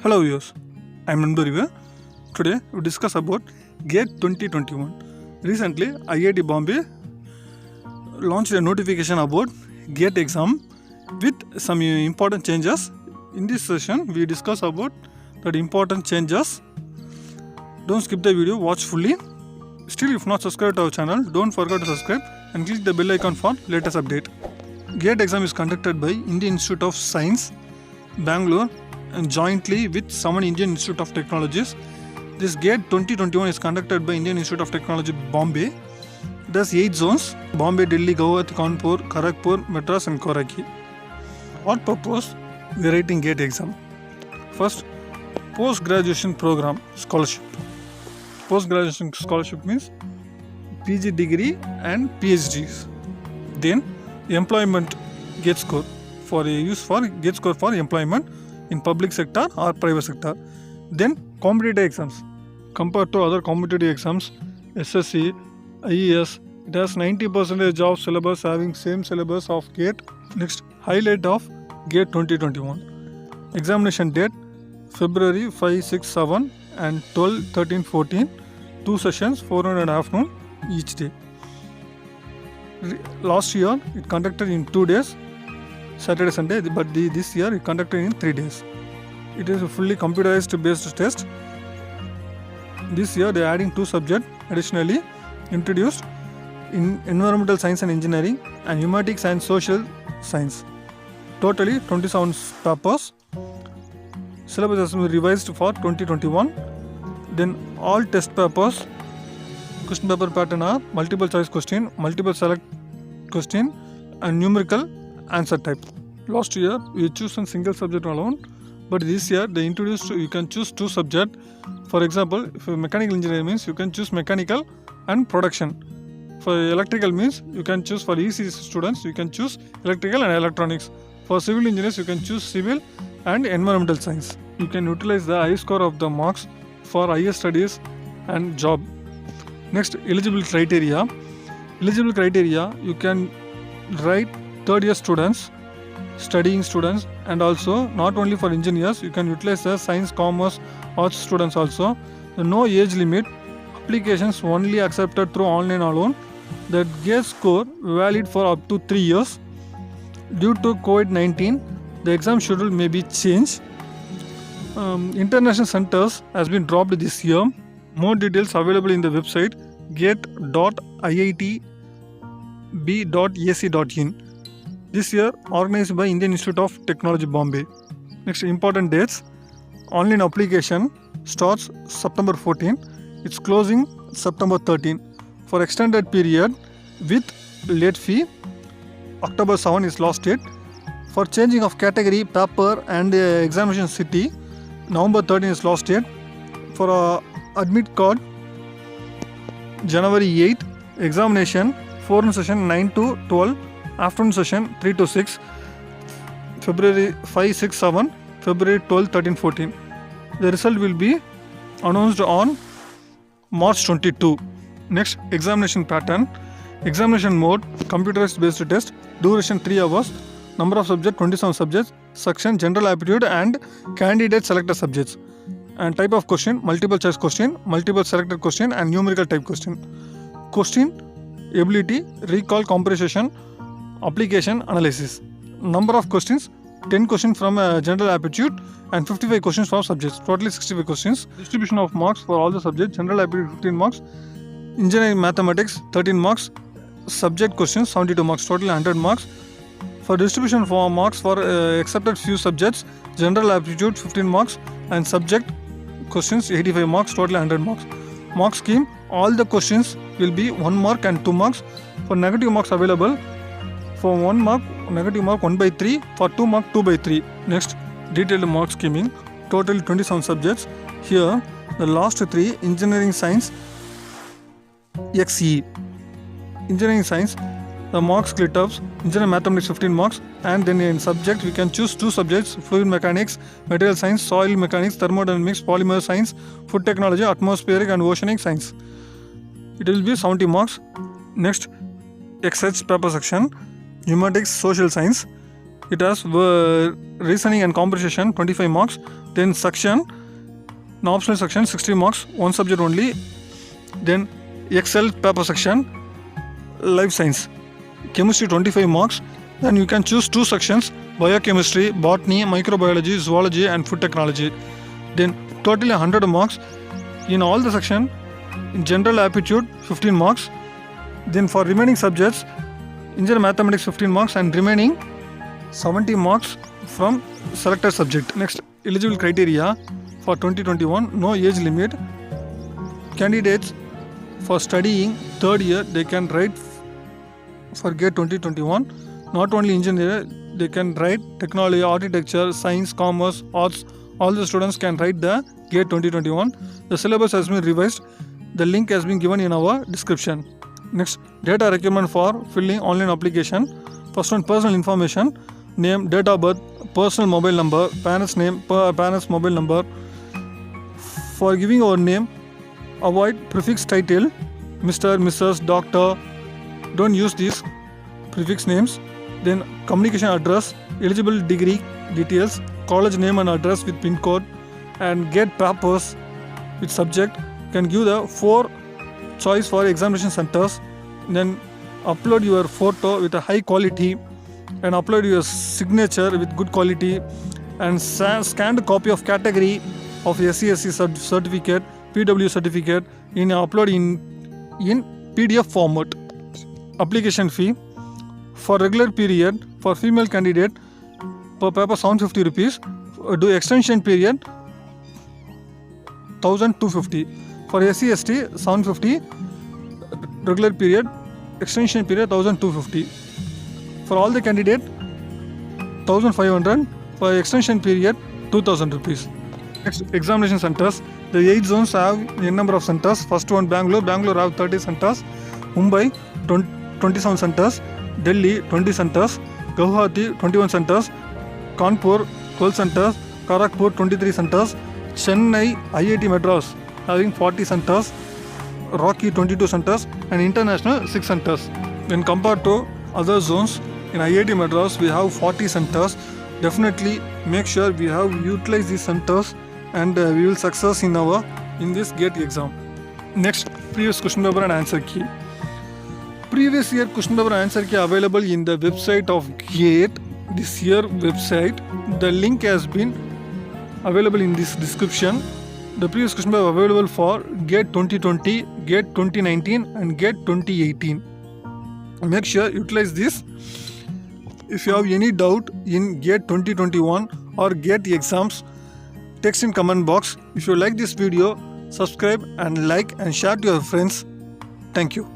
Hello viewers, I am Nanduriva. Today we discuss about GATE 2021. Recently, IIT Bombay launched a notification about GATE exam with some important changes. In this session, we discuss about that important changes. Don't skip the video, watch fully. Still, if not subscribed to our channel, don't forget to subscribe and click the bell icon for latest update. GATE exam is conducted by Indian Institute of Science, Bangalore, and jointly with Saman Indian Institute of Technologies. This GATE 2021 is conducted by Indian Institute of Technology, Bombay. It has 8 zones: Bombay, Delhi, Guwahati, Kanpur, Kharagpur, Madras and Karachi. What purpose we are writing GATE exam? First, post-graduation program scholarship. Post-graduation scholarship means PG degree and PhDs. Then employment GATE score for use for GATE score for employment in public sector or private sector. Then competitive exams. Compared to other competitive exams, SSC, IES, it has 90% of syllabus having same syllabus of GATE. Next, highlight of GATE 2021. Examination date February 5, 6, 7 and 12, 13, 14. 2 sessions, 4 and afternoon each day. Last year it conducted in 2 days, Saturday, Sunday, but this year it conducted in 3 days. It is a fully computerized based test. This year they are adding 2 subjects additionally introduced in environmental science and engineering and humanities and social science. Totally 27 papers. Syllabus has been revised for 2021. Then all test papers, question paper pattern are multiple choice question, multiple select question and numerical answer type. Last year we choose a single subject alone, but this year they introduced you can choose 2 subjects. For example, if mechanical engineering means you can choose mechanical and production. For electrical means you can choose, for EC students you can choose electrical and electronics. For civil engineers you can choose civil and environmental science. You can utilize the high score of the marks for higher studies and job. Next, eligibility criteria. Eligible criteria, you can write third year students, studying students, and also not only for engineers, you can utilize the science, commerce, arts students also. No age limit. Applications only accepted through online alone. The GATE score valid for up to 3 years. Due to COVID-19, the exam schedule may be changed. International centers has been dropped this year. More details available in the website gate.iitb.ac.in. This year organized by Indian Institute of Technology, Bombay. Next, important dates. Online application starts September 14. It's closing September 13. For extended period with late fee, October 7 is last date. For changing of category, paper and examination city, November 13 is last date. For admit card, January 8. Examination, forenoon session 9 to 12, afternoon session 3 to 6, February 5, 6, 7, February 12, 13, 14. The result will be announced on March 22. Next, examination pattern. Examination mode, computerized based test, duration 3 hours, number of subjects 27 subjects, section general aptitude and candidate selected subjects, and type of question multiple choice question, multiple selected question and numerical type question. Question ability, recall, comprehension, application, analysis. Number of questions 10 questions from general aptitude and 55 questions for subjects, totally 65 questions. Distribution of marks for all the subjects: general aptitude 15 marks, engineering mathematics 13 marks, subject questions 72 marks, total 100 marks. For distribution for marks for accepted few subjects, general aptitude 15 marks and subject questions 85 marks, total 100 marks. Mark scheme, all the questions will be 1 mark and 2 marks. For negative marks available, for 1 mark negative mark 1/3, for 2 mark 2/3. Next, detailed mark scheming, total 27 subjects. Here the last 3: engineering science, XE. Engineering science, the marks split up: engineering mathematics 15 marks, and then in subject we can choose 2 subjects: fluid mechanics, material science, soil mechanics, thermodynamics, polymer science, food technology, atmospheric and oceanic science. It will be 70 marks. Next, XH paper section, humanities, social science. It has reasoning and conversation 25 marks. Then section, an optional section 60 marks, one subject only. Then Excel paper section, life science, chemistry 25 marks. Then you can choose two sections, biochemistry, botany, microbiology, zoology and food technology. Then totally 100 marks. In all the section, in general aptitude 15 marks. Then for remaining subjects, engineering mathematics 15 marks and remaining 70 marks from selected subject. Next, eligible criteria for 2021, no age limit. Candidates for studying third year, they can write for GATE 2021. Not only engineer, they can write technology, architecture, science, commerce, arts. All the students can write the GATE 2021. The syllabus has been revised. The link has been given in our description. Next, data requirement for filling online application. First one, personal information, name, date of birth, personal mobile number, parents name, parents mobile number. For giving our name, avoid prefix title, Mr., Mrs., Doctor. Don't use these prefix names. Then communication address, eligible degree details, college name and address with pin code, and get papers with subject. Can give the 4 choice for examination centers. Then upload your photo with a high quality and upload your signature with good quality, and scanned copy of category of SCSC certificate, PW certificate in upload in PDF format. Application fee for regular period for female candidate per paper 750 rupees. Do extension period 1250. For SC ST 750, regular period, extension period 1250. For all the candidate 1500, for extension period 2000 rupees. Next, examination centers. The 8 zones have a number of centers. First one, Bangalore have 30 centers. Mumbai 27 centers. Delhi 20 centers. Guwahati 21 centers. Kanpur 12 centers. Kharagpur 23 centers. Chennai IIT Madras having 40 centers. Rocky 22 centers and international 6 centers. When compared to other zones, in IIT Madras we have 40 centers. Definitely make sure we have utilized these centers and we will success in this GATE exam. Next, previous question paper and answer key. Previous year question paper and answer key available in the website of GATE. This year website, the link has been available in this description. The previous question paper available for GATE 2020, GATE 2019 and GATE 2018. Make sure utilize this. If you have any doubt in GATE 2021 or GATE exams, text in comment box. If you like this video, subscribe and like and share to your friends. Thank you.